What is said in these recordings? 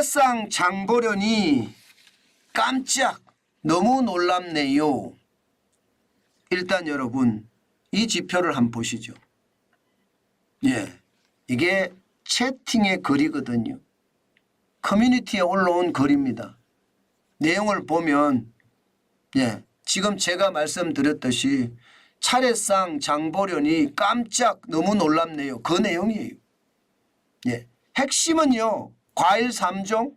차례상 장 보려니 깜짝 너무 놀랍네요. 일단 여러분 이 지표를 한번 보시죠. 예, 이게 채팅의 글이거든요. 커뮤니티에 올라온 글입니다. 내용을 보면 지금 제가 말씀드렸듯이 차례상 장 보려니 깜짝 너무 놀랍네요. 그 내용이에요. 핵심은요. 과일 3종,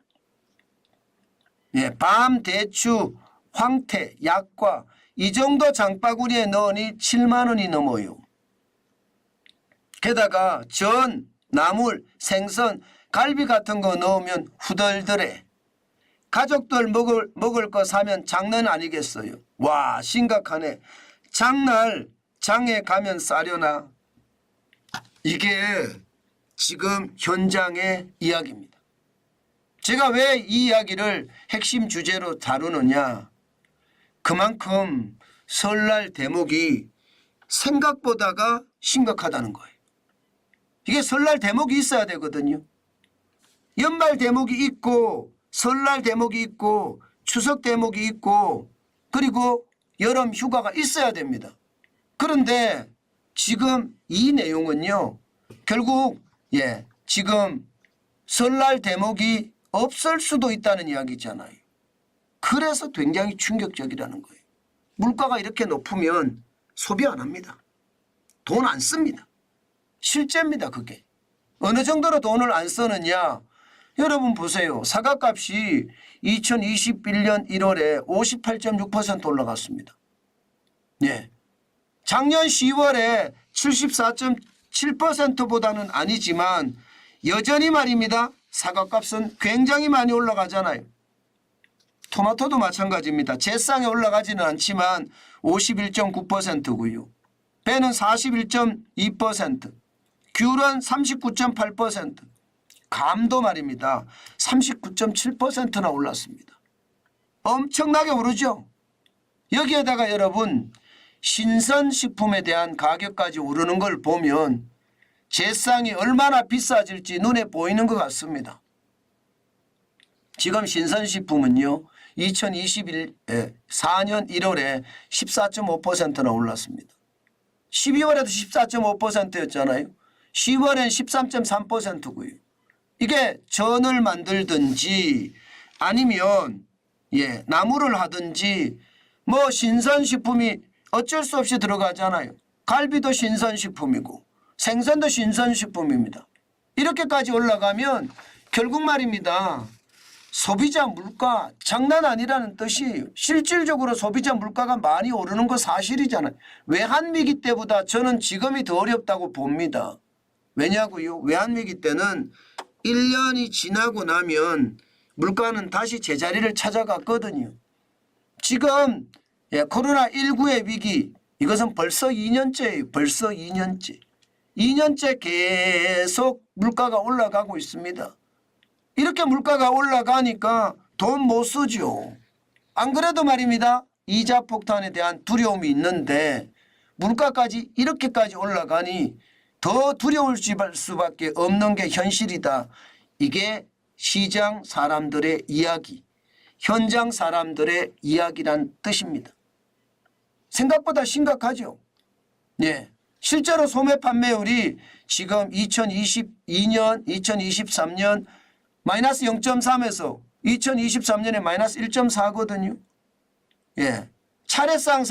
밤, 대추, 황태, 약과 이 정도 장바구니에 넣으니 7만 원이 넘어요. 게다가 전, 나물, 생선, 갈비 같은 거 넣으면 후덜덜해. 가족들 먹을 거 사면 장난 아니겠어요. 와, 심각하네. 장날 장에 가면 싸려나. 이게 지금 현장의 이야기입니다. 제가 왜 이 이야기를 핵심 주제로 다루느냐. 그만큼 설날 대목이 생각보다가 심각하다는 거예요. 이게 설날 대목이 있어야 되거든요. 연말 대목이 있고 설날 대목이 있고 추석 대목이 있고 그리고 여름 휴가가 있어야 됩니다. 그런데 지금 이 내용은요. 결국 지금 설날 대목이 없을 수도 있다는 이야기잖아요. 그래서 굉장히 충격적이라는 거예요. 물가가 이렇게 높으면 소비 안 합니다. 돈 안 씁니다. 실제입니다. 그게. 어느 정도로 돈을 안 쓰느냐. 여러분 보세요. 사과값이 2021년 1월에 58.6% 올라갔습니다. 작년 10월에 74.7%보다는 아니지만 여전히 말입니다. 사과값은 굉장히 많이 올라가잖아요. 토마토도 마찬가지입니다. 제쌍에 올라가지는 않지만 51.9%고요. 배는 41.2%, 귤은 39.8%, 감도 말입니다. 39.7%나 올랐습니다. 엄청나게 오르죠. 여기에다가 여러분 신선식품에 대한 가격까지 오르는 걸 보면 제쌍이 얼마나 비싸질지 눈에 보이는 것 같습니다. 지금 신선식품은요. 2024년 1월에 14.5%나 올랐습니다. 12월에도 14.5%였잖아요. 10월엔 13.3%고요. 이게 전을 만들든지 아니면 나물을 하든지 뭐 신선식품이 어쩔 수 없이 들어가잖아요. 갈비도 신선식품이고 생선도 신선식품입니다. 이렇게까지 올라가면 결국 말입니다. 소비자 물가 장난 아니라는 뜻이에요. 실질적으로 소비자 물가가 많이 오르는 거 사실이잖아요. 외환위기 때보다 저는 지금이 더 어렵다고 봅니다. 왜냐고요? 외환위기 때는 1년이 지나고 나면 물가는 다시 제자리를 찾아갔거든요. 지금 코로나19의 위기 이것은 벌써 2년째예요. 벌써 2년째. 2년째 계속 물가가 올라가고 있습니다. 이렇게 물가가 올라가니까 돈 못 쓰죠. 안 그래도 말입니다. 이자 폭탄에 대한 두려움이 있는데 물가까지 이렇게까지 올라가니 더 두려울 수밖에 없는 게 현실이다. 이게 시장 사람들의 이야기, 현장 사람들의 이야기란 뜻입니다. 생각보다 심각하죠. 실제로 소매 판매율이 지금 2022년, 2023년 마이너스 0.3에서 2023년에 마이너스 1.4거든요. 차례상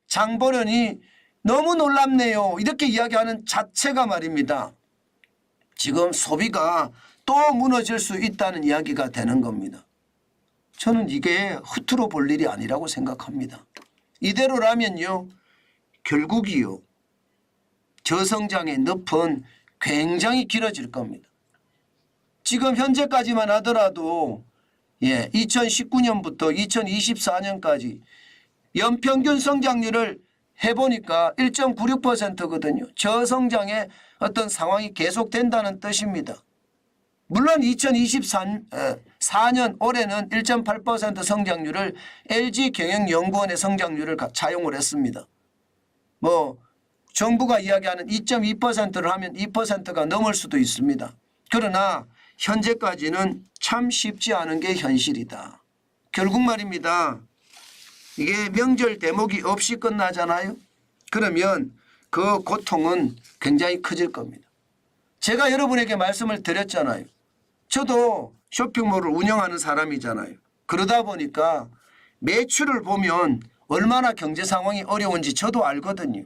장 보려니 너무 놀랍네요. 이렇게 이야기하는 자체가 말입니다. 지금 소비가 또 무너질 수 있다는 이야기가 되는 겁니다. 저는 이게 허투루 볼 일이 아니라고 생각합니다. 이대로라면요. 결국이요. 저성장의 늪은 굉장히 길어질 겁니다. 지금 현재까지만 하더라도 2019년부터 2024년까지 연평균 성장률을 해보니까 1.96%거든요. 저성장의 어떤 상황이 계속된다는 뜻입니다. 물론 2024년 올해는 1.8% 성장률을 LG경영연구원의 성장률을 차용을 했습니다. 정부가 이야기하는 2.2%를 하면 2%가 넘을 수도 있습니다. 그러나 현재까지는 참 쉽지 않은 게 현실이다. 결국 말입니다. 이게 명절 대목이 없이 끝나잖아요. 그러면 그 고통은 굉장히 커질 겁니다. 제가 여러분에게 말씀을 드렸잖아요. 저도 쇼핑몰을 운영하는 사람이잖아요. 그러다 보니까 매출을 보면 얼마나 경제 상황이 어려운지 저도 알거든요.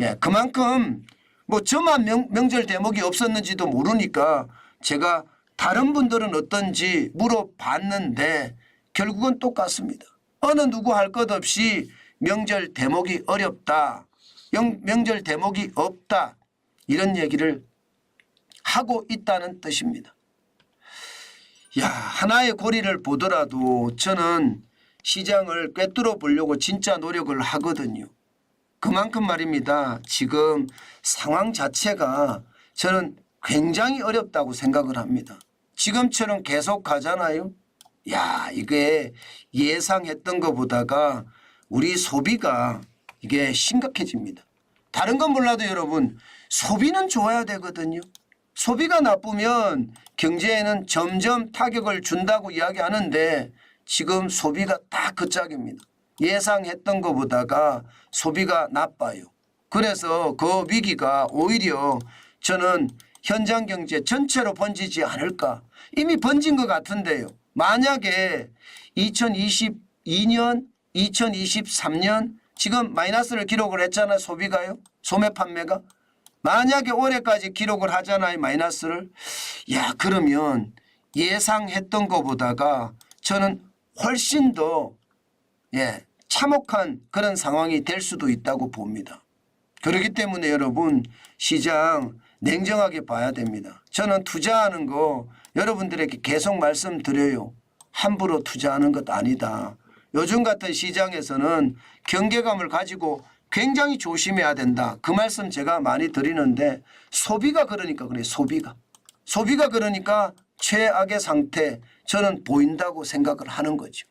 예, 그만큼 뭐 저만 명절 대목이 없었는지도 모르니까 제가 다른 분들은 어떤지 물어봤는데 결국은 똑같습니다. 어느 누구 할 것 없이 명절 대목이 어렵다. 명절 대목이 없다. 이런 얘기를 하고 있다는 뜻입니다. 야, 하나의 고리를 보더라도 저는 시장을 꿰뚫어 보려고 진짜 노력을 하거든요. 그만큼 말입니다. 지금 상황 자체가 저는 굉장히 어렵다고 생각을 합니다. 지금처럼 계속 가잖아요. 야, 이게 예상했던 것보다가 우리 소비가 이게 심각해집니다. 다른 건 몰라도 여러분 소비는 좋아야 되거든요. 소비가 나쁘면 경제에는 점점 타격을 준다고 이야기하는데 지금 소비가 딱 그 짝입니다. 예상했던 것보다가 소비가 나빠요. 그래서 그 위기가 오히려 저는 현장 경제 전체로 번지지 않을까. 이미 번진 것 같은데요. 만약에 2022년, 2023년 지금 마이너스를 기록을 했잖아요. 소비가요. 소매 판매가. 만약에 올해까지 기록을 하잖아요. 마이너스를. 야, 그러면 예상했던 것보다가 저는 훨씬 더 참혹한 그런 상황이 될 수도 있다고 봅니다. 그렇기 때문에 여러분 시장 냉정하게 봐야 됩니다. 저는 투자하는 거 여러분들에게 계속 말씀드려요. 함부로 투자하는 것 아니다. 요즘 같은 시장에서는 경계감을 가지고 굉장히 조심해야 된다. 그 말씀 제가 많이 드리는데 소비가 그러니까 그래요. 소비가 그러니까 최악의 상태 저는 보인다고 생각을 하는 거죠.